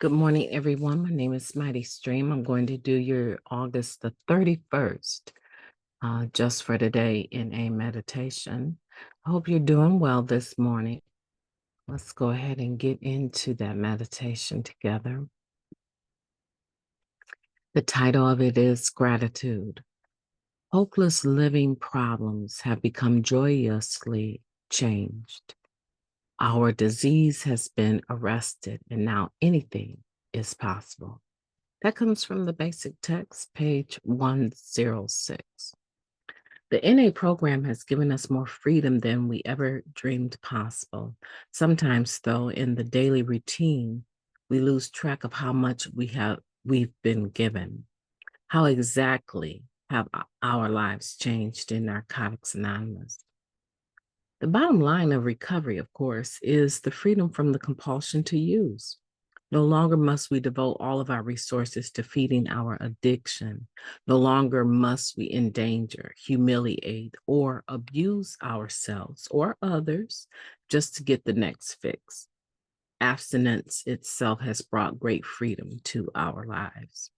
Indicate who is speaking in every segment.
Speaker 1: Good morning, everyone. My name is Mighty Stream. I'm going to do your August the 31st, just for today in a meditation. I hope you're doing well this morning. Let's go ahead and get into that meditation together. The title of it is Gratitude. Hopeless living problems have become joyously changed. Our disease has been arrested, and now anything is possible. That comes from the basic text, page 106. The NA program has given us more freedom than we ever dreamed possible. Sometimes, though, in the daily routine, we lose track of how much we've been given. How exactly have our lives changed in Narcotics Anonymous? The bottom line of recovery, of course, is the freedom from the compulsion to use. No longer must we devote all of our resources to feeding our addiction. No longer must we endanger, humiliate, or abuse ourselves or others just to get the next fix. Abstinence itself has brought great freedom to our lives.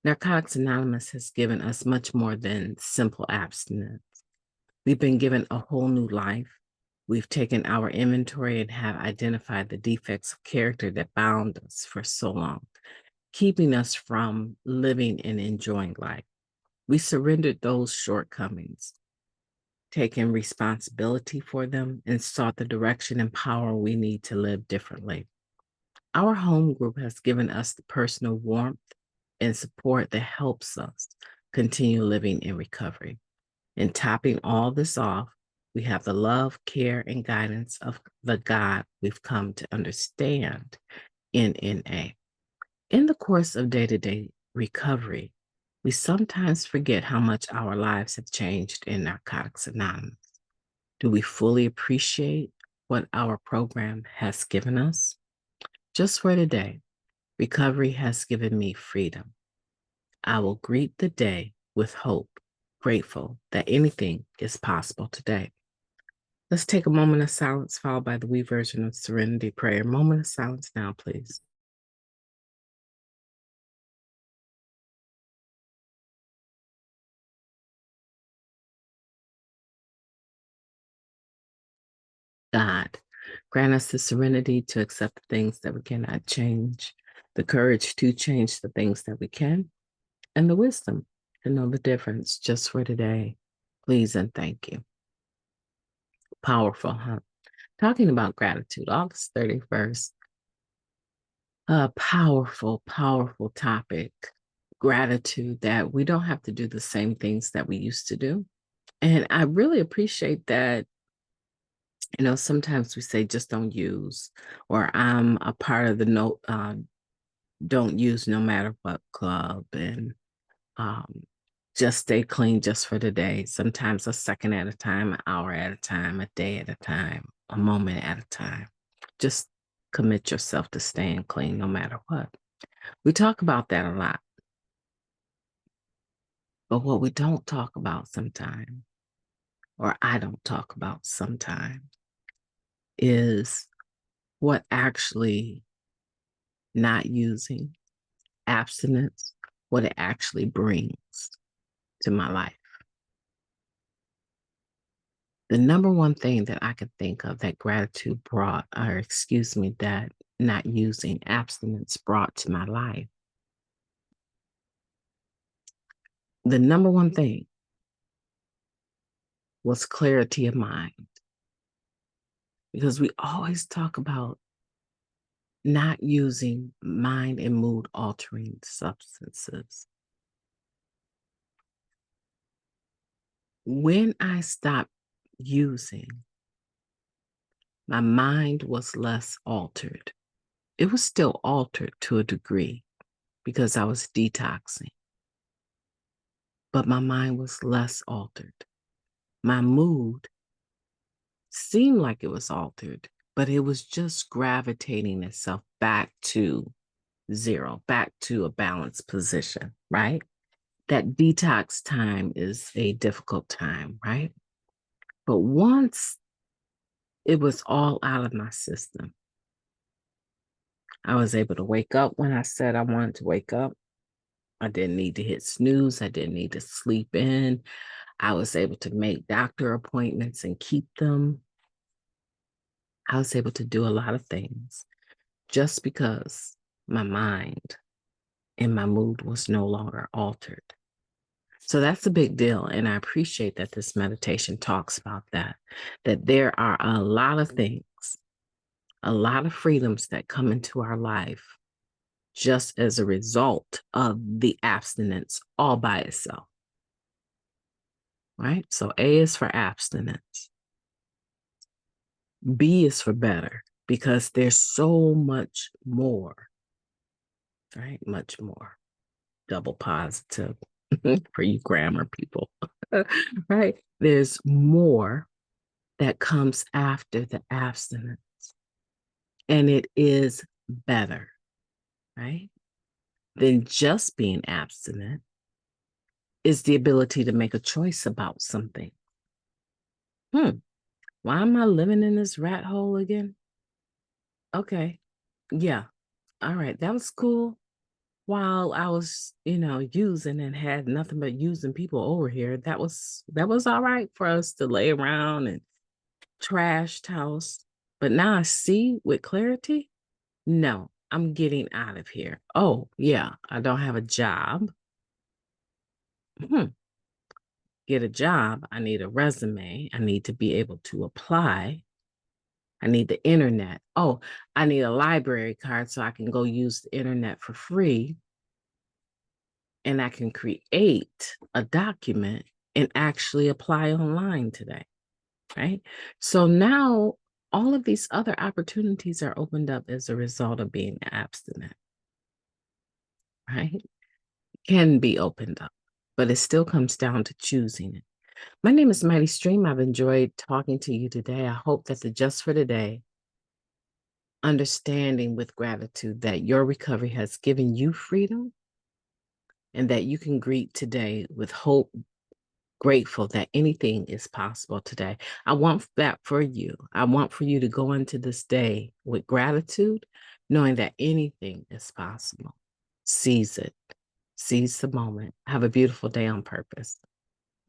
Speaker 1: Narcotics Anonymous has given us much more than simple abstinence. We've been given a whole new life. We've taken our inventory and have identified the defects of character that bound us for so long, keeping us from living and enjoying life. We surrendered those shortcomings, taken responsibility for them, and sought the direction and power we need to live differently. Our home group has given us the personal warmth and support that helps us continue living in recovery. And topping all this off, we have the love, care, and guidance of the God we've come to understand in NA. In the course of day-to-day recovery, we sometimes forget how much our lives have changed in Narcotics Anonymous. Do we fully appreciate what our program has given us? Just for today, recovery has given me freedom. I will greet the day with hope, grateful that anything is possible today. Let's take a moment of silence followed by the We version of Serenity Prayer. Moment of silence now, please. God, grant us the serenity to accept the things that we cannot change, the courage to change the things that we can, and the wisdom to know the difference just for today. Please and thank you. Powerful, huh? Talking about gratitude, August 31st. A powerful, powerful topic. Gratitude that we don't have to do the same things that we used to do. And I really appreciate that. Sometimes we say just don't use, or I'm a part of the don't use no matter what club, and just stay clean just for today. Sometimes a second at a time, an hour at a time, a day at a time, a moment at a time. Just commit yourself to staying clean no matter what. We talk about that a lot. But what we don't talk about sometimes, or I don't talk about sometimes, is what actually not using, abstinence, what it actually brings to my life. The number one thing that I could think of that gratitude brought, or excuse me, that not using abstinence brought to my life, the number one thing was clarity of mind. Because we always talk about not using mind and mood altering substances. When I stopped using, my mind was less altered. It was still altered to a degree because I was detoxing, but my mind was less altered. My mood seemed like it was altered, but it was just gravitating itself back to zero, back to a balanced position, right? That detox time is a difficult time, right? But once it was all out of my system, I was able to wake up when I said I wanted to wake up. I didn't need to hit snooze. I didn't need to sleep in. I was able to make doctor appointments and keep them. I was able to do a lot of things just because my mind and my mood was no longer altered. So that's a big deal. And I appreciate that this meditation talks about that there are a lot of things, a lot of freedoms that come into our life just as a result of the abstinence all by itself. Right? So A is for abstinence. B is for better, because there's so much more, right? Much more. Double positive for you grammar people, right? There's more that comes after the abstinence, and it is better, right? Than just being abstinent is the ability to make a choice about something. Why am I living in this rat hole again? Okay. Yeah. All right. That was cool. While I was, using and had nothing but using people over here, that was all right for us to lay around and trash house. But now I see with clarity, no, I'm getting out of here. Oh, yeah, I don't have a job. Get a job. I need a resume. I need to be able to apply. I need the internet. Oh, I need a library card so I can go use the internet for free. And I can create a document and actually apply online today, right? So now all of these other opportunities are opened up as a result of being abstinent, right? Can be opened up, but it still comes down to choosing it. My name is Mighty Stream. I've enjoyed talking to you today. I hope that the Just for Today, understanding with gratitude that your recovery has given you freedom and that you can greet today with hope, grateful that anything is possible today. I want that for you. I want for you to go into this day with gratitude, knowing that anything is possible. Seize it. Seize the moment. Have a beautiful day on purpose.